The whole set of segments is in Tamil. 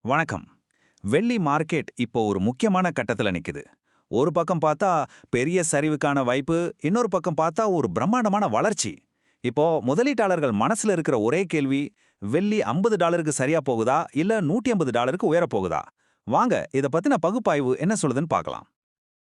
வணக்கம். வெள்ளி மார்க்கெட் இப்போ ஒரு முக்கியமான கட்டத்துல நிக்குது. ஒரு பக்கம் பார்த்தா பெரிய சரிவுக்கான வாய்ப்பு, இன்னொரு பக்கம் பார்த்தா ஒரு பிரம்மாண்டமான வளர்ச்சி. இப்போ முதலீட்டாளர்கள் மனசுல இருக்கிற ஒரே கேள்வி, வெள்ளி $50க்கு சரியா போகுதா இல்ல $150க்கு உயர போகுதா? வாங்க இத பத்தின பகுப்பாய்வு என்ன சொல்லுதுன்னு பார்க்கலாம்.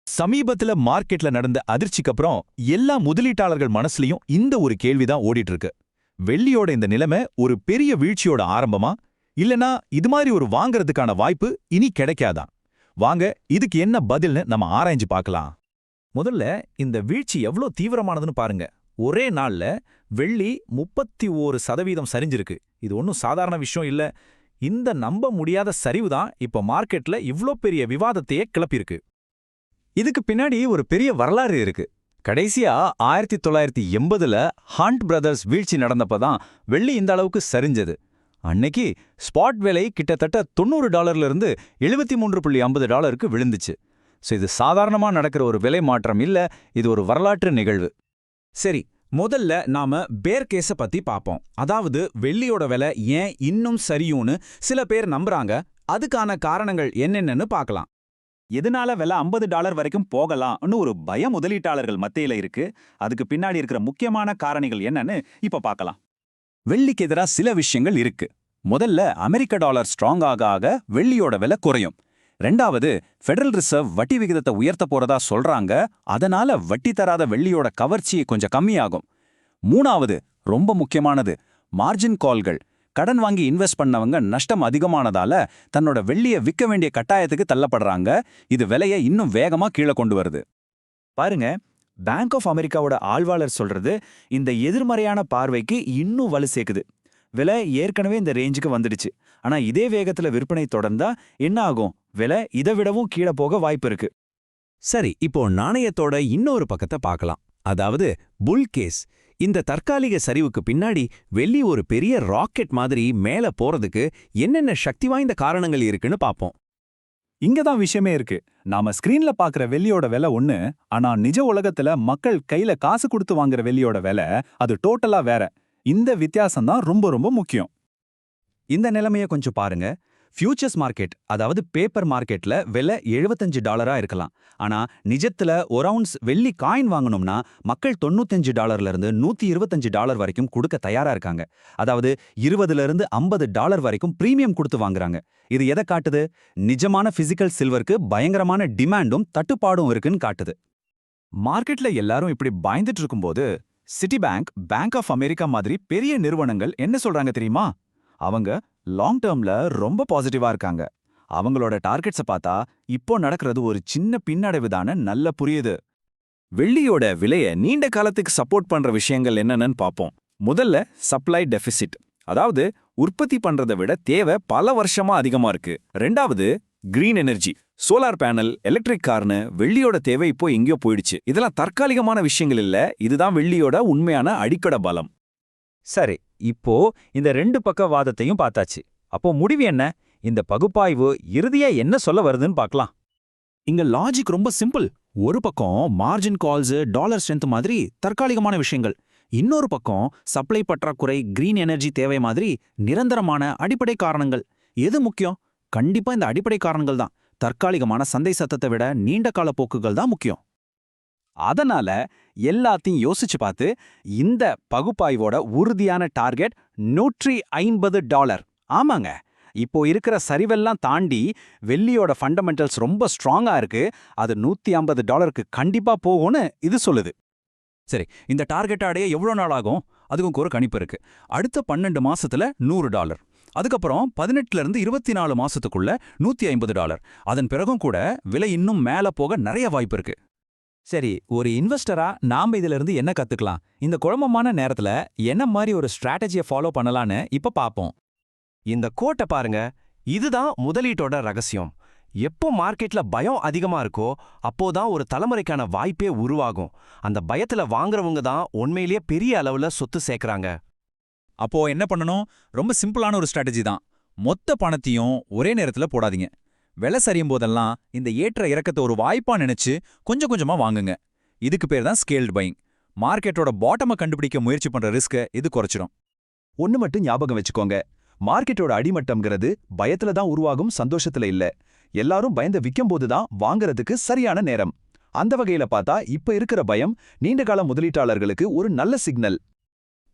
சமீபத்துல மார்க்கெட்ல நடந்த அதிர்ச்சிக்கு அப்புறம் எல்லா முதலீட்டாளர்கள் மனசுலயும் இந்த ஒரு கேள்விதான் ஓடிட்டு இருக்கு. வெள்ளியோட இந்த நிலைமை ஒரு பெரிய வீழ்ச்சியோட ஆரம்பமா, இல்லனா இது மாதிரி ஒரு வாங்கறதுக்கான வாய்ப்பு இனி கிடைக்காதா? வாங்க இதுக்கு என்ன பதில்னு நம்ம ஆராய்ஞ்சு பார்க்கலாம். முதல்ல இந்த வீழ்ச்சி எவ்ளோ தீவிரமானதுன்னு பாருங்க. ஒரே நாள்ல வெள்ளி 31% சரிஞ்சிருக்கு. இது ஒன்றும் சாதாரண விஷயம் இல்ல. இந்த நம்ப முடியாத சரிவு தான் இப்ப மார்க்கெட்ல இவ்ளோ பெரிய விவாதத்தையே கிளப்பியிருக்கு. இதுக்கு பின்னாடி ஒரு பெரிய வரலாறு இருக்கு. கடைசியா 1980ல ஹண்ட் பிரதர்ஸ் வீழ்ச்சி நடந்தப்பதான் வெள்ளி இந்த அளவுக்கு சரிஞ்சது. அன்னைக்கு ஸ்பாட் விலை கிட்டத்தட்ட $90 இருந்து $73.50 விழுந்துச்சு. இது சாதாரணமா நடக்கிற ஒரு விலை மாற்றம் இல்ல, இது ஒரு வரலாற்று நிகழ்வு. சரி, முதல்ல நாம பேர் கேஸ பத்தி பாப்போம். அதாவது வெள்ளியோட விலை ஏன் இன்னும் சரியும்னு சில பேர் நம்புறாங்க. அதுக்கான காரணங்கள் என்னென்னு பார்க்கலாம். எதனால விலை $50 வரைக்கும் போகலாம்னு ஒரு பயம் முதலீட்டாளர்கள் மத்தியில இருக்கு. அதுக்கு பின்னாடி இருக்கிற முக்கியமான காரணிகள் என்னன்னு இப்ப பார்க்கலாம். வெள்ளிக்கு எதிராக சில விஷயங்கள் இருக்கு. முதல்ல அமெரிக்க டாலர் ஸ்ட்ராங் ஆக வெள்ளியோட விலை குறையும். ரெண்டாவது, ஃபெடரல் ரிசர்வ் வட்டி விகிதத்தை உயர்த்த போறதா சொல்றாங்க. அதனால வட்டி தராத வெள்ளியோட கவர்ச்சி கொஞ்சம் கம்மியாகும். மூணாவது, ரொம்ப முக்கியமானது, மார்ஜின் கால்கள். கடன் வாங்கி இன்வெஸ்ட் பண்ணவங்க நஷ்டம் அதிகமானதால தன்னோட வெள்ளியை விற்க வேண்டிய கட்டாயத்துக்கு தள்ளப்படுறாங்க. இது விலையை இன்னும் வேகமா கீழே கொண்டு வருது. பாருங்க, பேங்க் ஆஃப் அமெரிக்காவோட ஆழ்வாளர் சொல்றது இந்த எதிர்மறையான பார்வைக்கு இன்னும் வலு சேர்க்குது. விலை ஏற்கனவே இந்த ரேஞ்சுக்கு வந்துடுச்சு. ஆனா இதே வேகத்துல விற்பனை தொடர்ந்தா என்ன ஆகும்? விலை இதை விடவும் கீழே போக வாய்ப்பு இருக்கு. சரி, இப்போ நாணயத்தோட இன்னொரு பக்கத்தை பார்க்கலாம். அதாவது புல் கேஸ். இந்த தற்காலிக சரிவுக்கு பின்னாடி வெள்ளி ஒரு பெரிய ராக்கெட் மாதிரி மேல போறதுக்கு என்னென்ன சக்தி வாய்ந்த காரணங்கள் இருக்குன்னு பாப்போம். இங்கதான் விஷயமே இருக்கு. நாம ஸ்கிரீன்ல பாக்குற வெள்ளியோட விலை ஒண்ணு, ஆனா நிஜ உலகத்துல மக்கள் கையில காசு கொடுத்து வாங்குற வெள்ளியோட விலை அது டோட்டலா வேற. இந்த வித்தியாசம் தான் ரொம்ப ரொம்ப முக்கியம். இந்த நிலைமைய கொஞ்சம் பாருங்க. ஃபியூச்சர்ஸ் மார்க்கெட், அதாவது பேப்பர் மார்க்கெட்ல விலை $75 இருக்கலாம். ஆனா நிஜத்துல ஒரு அவுன்ஸ் வெள்ளி காயின் வாங்கணும்னா மக்கள் $95 இருந்து $125 வரைக்கும் கொடுக்க தயாரா இருக்காங்க. அதாவது $20 - $50 வரைக்கும் பிரீமியம் கொடுத்து வாங்குறாங்க. இது எதை காட்டுது? நிஜமான பிசிக்கல் சில்வருக்கு பயங்கரமான டிமாண்டும் தட்டுப்பாடும் இருக்குன்னு காட்டுது. மார்க்கெட்ல எல்லாரும் இப்படி பயந்துட்டு இருக்கும்போது Citi bank, bank of America மாதிரி பெரிய நிறுவனங்கள் என்ன சொல்றாங்க தெரியுமா? அவங்க லாங் டேர்ம்ல ரொம்ப பாசிட்டிவா இருக்காங்க. அவங்களோட டார்கெட்ஸை பார்த்தா இப்போ நடக்கிறது ஒரு சின்ன பின்னடைவுதான நல்ல புரியுது. வெள்ளியோட விலையை நீண்ட காலத்துக்கு சப்போர்ட் பண்ற விஷயங்கள் என்னன்னு பார்ப்போம். முதல்ல சப்ளை டெபிசிட், அதாவது உற்பத்தி பண்றதை விட தேவை பல வருஷமா அதிகமா இருக்கு. ரெண்டாவது green energy, solar panel, electric கார்னு வெள்ளியோட தேவை இப்போ எங்கேயோ போயிடுச்சு. இதெல்லாம் தற்காலிகமான விஷயங்கள் இல்ல, இதுதான் வெள்ளியோட உண்மையான அடிக்கட பலம். சரி, இப்போ இந்த ரெண்டு பக்க வாதத்தையும் பார்த்தாச்சு. அப்போ முடிவு என்ன? இந்த பகுப்பாய்வு இறுதியா என்ன சொல்ல வருதுன்னு பார்க்கலாம். இங்க லாஜிக் ரொம்ப சிம்பிள். ஒரு பக்கம் மார்ஜின் கால்ஸ், டாலர் ஸ்ட்ரென்த் மாதிரி தற்காலிகமான விஷயங்கள். இன்னொரு பக்கம் சப்ளை பற்றாக்குறை, கிரீன் எனர்ஜி தேவை மாதிரி நிரந்தரமான அடிப்படை காரணங்கள். எது முக்கியம்? கண்டிப்பா இந்த அடிப்படை காரணங்கள் தான். தற்காலிகமான சந்தை சத்தத்தை விட நீண்ட கால போக்குகள் தான் முக்கியம். அதனால எல்லாத்தையும் யோசிச்சு பார்த்து இந்த பகுப்பாய்வோட உறுதியான டார்கெட் $150. ஆமாங்க, இப்போ இருக்கிற சரிவெல்லாம் தாண்டி வெள்ளியோட ஃபண்டமெண்டல்ஸ் ரொம்ப ஸ்ட்ராங்கா இருக்கு. அது $150க்கு கண்டிப்பா போகும்னு இது சொல்லுது. சரி, இந்த டார்கெட் அடைய எவ்வளோ நாள் ஆகும்? அதுக்கும் ஒரு கணிப்பு இருக்கு. அடுத்த 12 மாசத்துல $100. அதுக்கப்புறம் 18 இருந்து 24 மாசத்துக்குள்ள $150. அதன் பிறகும் கூட விலை இன்னும் மேல போக நிறைய வாய்ப்பு இருக்கு. சரி, ஒரு இன்வெஸ்டரா நாம இதுல இருந்து என்ன கத்துக்கலாம்? இந்த குழப்பமான நேரத்துல என்ன மாதிரி ஒரு ஸ்ட்ராட்டஜியை ஃபாலோ பண்ணலான்னு இப்ப பாப்போம். இந்த கோட்டை பாருங்க, இதுதான் முதலீட்டோட ரகசியம். எப்போ மார்க்கெட்ல பயம் அதிகமா இருக்கோ அப்போதான் ஒரு தலைமுறைக்கான வாய்ப்பே உருவாகும். அந்த பயத்துல வாங்குறவங்க தான் உண்மையிலேயே பெரிய அளவுல சொத்து சேர்க்கறாங்க. அப்போ என்ன பண்ணணும்? ரொம்ப சிம்பிளான ஒரு ஸ்ட்ராட்டஜி தான். மொத்த பணத்தையும் ஒரே நேரத்துல போடாதீங்க. விலை சரியும் போதெல்லாம் இந்த ஏற்ற இறக்கத்தை ஒரு வாய்ப்பா நினைச்சு கொஞ்சம் கொஞ்சமா வாங்குங்க. இதுக்கு பேர் தான் ஸ்கேல்டு பையிங். மார்க்கெட்டோட பாட்டமை கண்டுபிடிக்க முயற்சி பண்ற ரிஸ்க இது குறைச்சிடும். ஒன்னு மட்டும் ஞாபகம் வச்சுக்கோங்க, மார்க்கெட்டோட அடிமட்டம்ங்கிறது பயத்துல தான் உருவாகும், சந்தோஷத்துல இல்ல. எல்லாரும் பயந்து விக்கும்போது தான் வாங்குறதுக்கு சரியான நேரம். அந்த வகையில பார்த்தா இப்ப இருக்கிற பயம் நீண்டகால முதலீட்டாளர்களுக்கு ஒரு நல்ல சிக்னல்.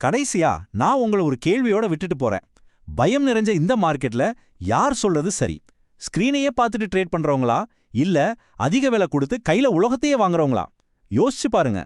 கடைசியா நான் உங்களை ஒரு கேள்வியோட விட்டுட்டு போறேன். பயம் நிறைஞ்ச இந்த மார்க்கெட்ல யார் சொல்றது சரி? ஸ்கிரீனையே பார்த்துட்டு ட்ரேட் பண்றவங்களா, இல்ல அதிக விலை கொடுத்து கையில உலகத்தையே வாங்குறவங்களா? யோசிச்சு பாருங்க.